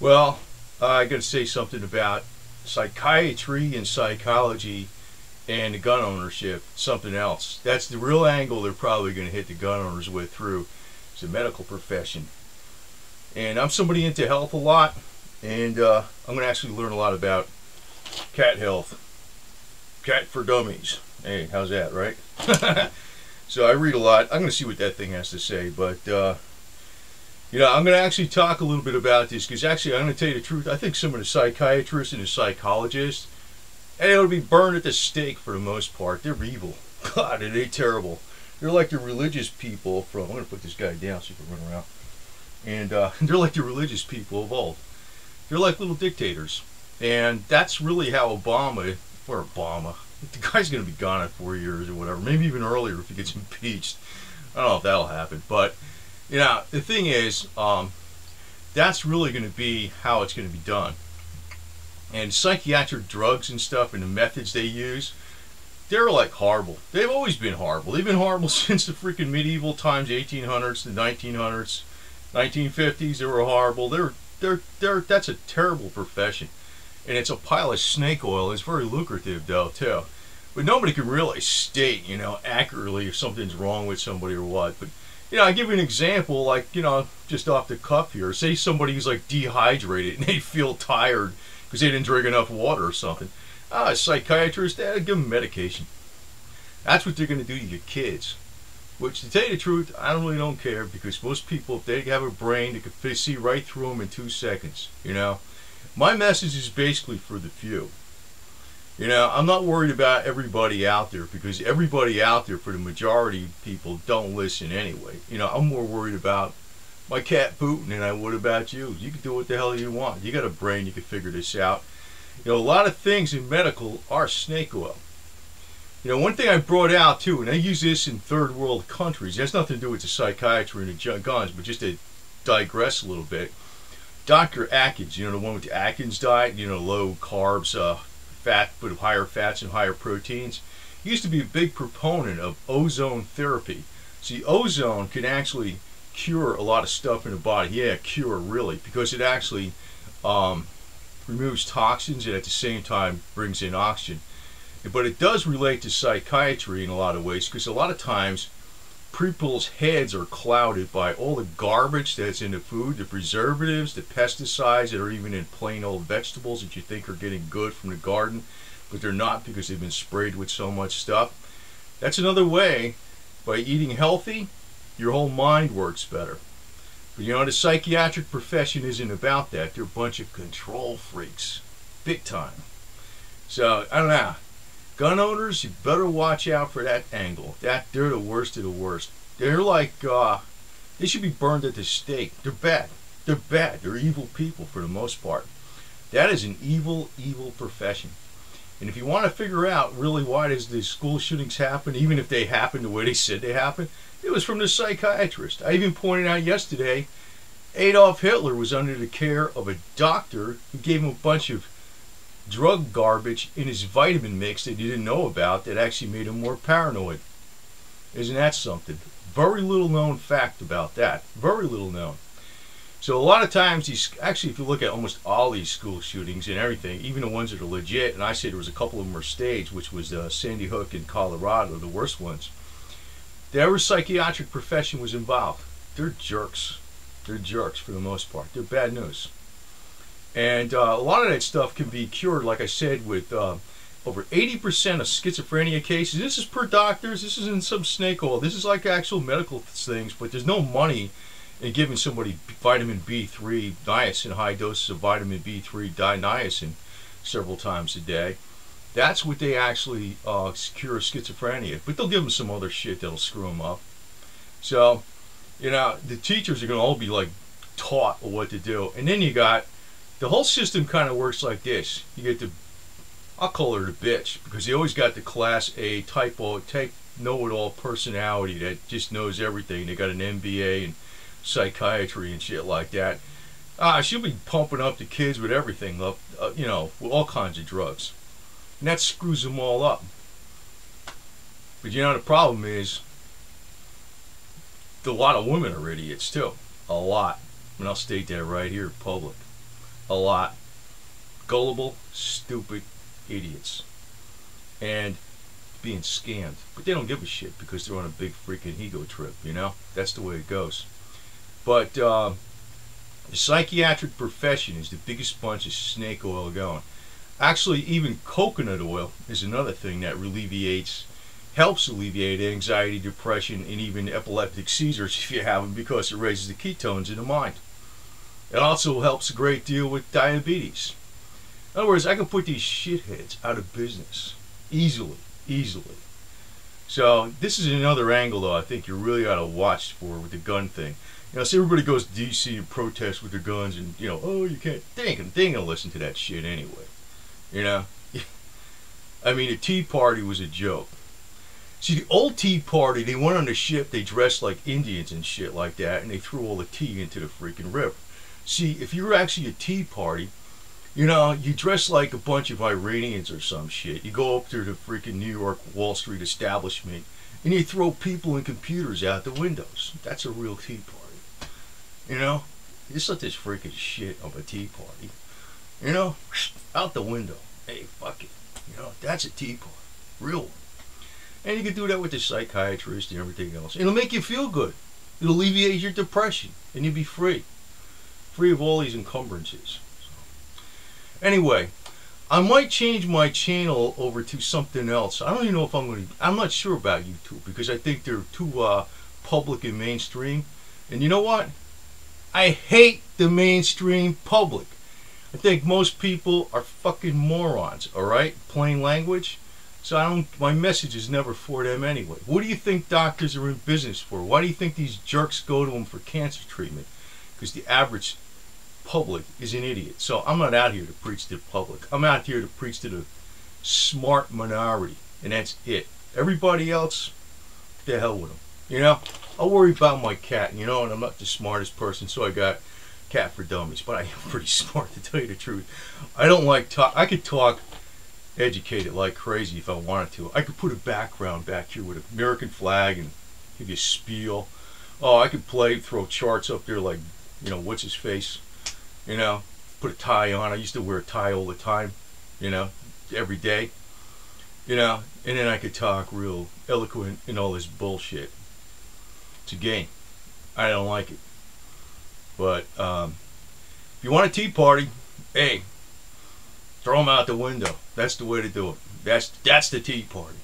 Well, I got to say something about psychiatry and psychology and the gun ownership. Something else. That's the real angle they're probably going to hit the gun owners with through. It's the medical profession. And I'm somebody into health a lot, and I'm going to actually learn a lot about cat health. Cat for dummies. Hey, how's that, right? So I read a lot. I'm going to see what that thing has to say, but I'm going to actually talk a little bit about this because actually, I'm going to tell you the truth. I think some of the psychiatrists and the psychologists, they ought to be burned at the stake for the most part. They're evil. God, are they terrible. They're like the religious people from, I'm going to put this guy down so you can run around. And they're like the religious people of old. They're like little dictators. And that's really how Obama, the guy's going to be gone in 4 years or whatever, maybe even earlier if he gets impeached. I don't know if that'll happen. But, the thing is, that's really going to be how it's going to be done. And psychiatric drugs and stuff and the methods they use, they're like horrible. They've always been horrible. They've been horrible since the freaking medieval times, 1800s, the 1900s, 1950s. They were horrible. That's a terrible profession. And it's a pile of snake oil. It's very lucrative, though, too. But nobody can really state, accurately if something's wrong with somebody or what. But, I give you an example, like, just off the cuff here. Say somebody's, like, dehydrated and they feel tired because they didn't drink enough water or something. A psychiatrist, give them medication. That's what they're going to do to your kids. Which, to tell you the truth, I really don't care because most people, if they have a brain, they can see right through them in 2 seconds, My message is basically for the few. I'm not worried about everybody out there because everybody out there, for the majority of people, don't listen anyway. I'm more worried about my cat Putin than I would about you. You can do what the hell you want. You got a brain, you can figure this out. A lot of things in medical are snake oil. One thing I brought out too, and I use this in third world countries, it has nothing to do with the psychiatry and the guns, but just to digress a little bit. Dr. Atkins, the one with the Atkins diet, low carbs, fat, but higher fats and higher proteins. He used to be a big proponent of ozone therapy. See, ozone can actually cure a lot of stuff in the body. Yeah, cure really, because it actually removes toxins and at the same time brings in oxygen. But it does relate to psychiatry in a lot of ways because a lot of times people's heads are clouded by all the garbage that's in the food, the preservatives, the pesticides that are even in plain old vegetables that you think are getting good from the garden, but they're not because they've been sprayed with so much stuff. That's another way, by eating healthy, your whole mind works better. But the psychiatric profession isn't about that. They're a bunch of control freaks. Big time. So, I don't know. Gun owners, you better watch out for that angle. They're the worst of the worst. They're like, they should be burned at the stake. They're bad. They're bad. They're evil people for the most part. That is an evil, evil profession. And if you want to figure out really why does the school shootings happen, even if they happen the way they said they happened, it was from the psychiatrist. I even pointed out yesterday, Adolf Hitler was under the care of a doctor who gave him a bunch of drug garbage in his vitamin mix that you didn't know about that actually made him more paranoid. Isn't that something? Very little known fact about that. Very little known. So a lot of times, actually, if you look at almost all these school shootings and everything, even the ones that are legit, and I say there was a couple of them were staged, which was Sandy Hook in Colorado, the worst ones. The psychiatric profession was involved. They're jerks. They're jerks for the most part. They're bad news. And a lot of that stuff can be cured, like I said, with over 80% of schizophrenia cases. This is per doctors. This isn't some snake oil. This is like actual medical things, but there's no money in giving somebody vitamin B3, niacin, high doses of vitamin B3, niacin, several times a day. That's what they actually cure schizophrenia. But they'll give them some other shit that'll screw them up. So, the teachers are going to all be like taught what to do. And then you got the whole system kind of works like this. You get the, I'll call her the bitch, because they always got the class A type know-it-all personality that just knows everything. They got an MBA in psychiatry and shit like that. She'll be pumping up the kids with everything, with all kinds of drugs. And that screws them all up. But the problem is, a lot of women are idiots too. A lot. And I'll state that right here in public. a lot. Gullible, stupid idiots. And being scammed. But they don't give a shit because they're on a big freaking ego trip, you know? That's the way it goes. But the psychiatric profession is the biggest bunch of snake oil going. Actually, even coconut oil is another thing that helps alleviate anxiety, depression, and even epileptic seizures if you have them, because it raises the ketones in the mind. It also helps a great deal with diabetes. In other words, I can put these shitheads out of business easily. So this is another angle, though, I think you really ought to watch for with the gun thing. You know, so everybody goes to D.C. and protest with their guns, and, you know, oh, you can't. They ain't gonna listen to that shit anyway. You know? I mean, the Tea Party was a joke. See, the old Tea Party, they went on the ship, they dressed like Indians and shit like that, and they threw all the tea into the freaking river. See, if you're actually a Tea Party, you know, you dress like a bunch of Iranians or some shit. You go up to the freaking New York Wall Street establishment, and you throw people and computers out the windows. That's a real Tea Party. You know? It's not this freaking shit of a Tea Party. You know? Out the window. Hey, fuck it. You know, that's a Tea Party. Real one. And you can do that with the psychiatrist and everything else. It'll make you feel good. It'll alleviate your depression. And you'll be free. Free of all these encumbrances. So. Anyway, I might change my channel over to something else. I don't even know if I'm not sure about YouTube, because I think they're too public and mainstream. And you know what? I hate the mainstream public. I think most people are fucking morons, alright? Plain language. So my message is never for them anyway. What do you think doctors are in business for? Why do you think these jerks go to them for cancer treatment? Because the average public is an idiot. So I'm not out here to preach to the public. I'm out here to preach to the smart minority. And that's it. Everybody else, the hell with them. You know? I'll worry about my cat, you know, and I'm not the smartest person, so I got Cat for Dummies. But I am pretty smart, to tell you the truth. I don't like talk. I could talk educated like crazy if I wanted to. I could put a background back here with an American flag and give you a spiel. Oh, I could throw charts up there like, you know, what's his face, you know, put a tie on. I used to wear a tie all the time, you know, every day, you know, and then I could talk real eloquent and all this bullshit. It's a game. I don't like it. But if you want a Tea Party, hey, throw them out the window. That's the way to do it. That's the Tea Party.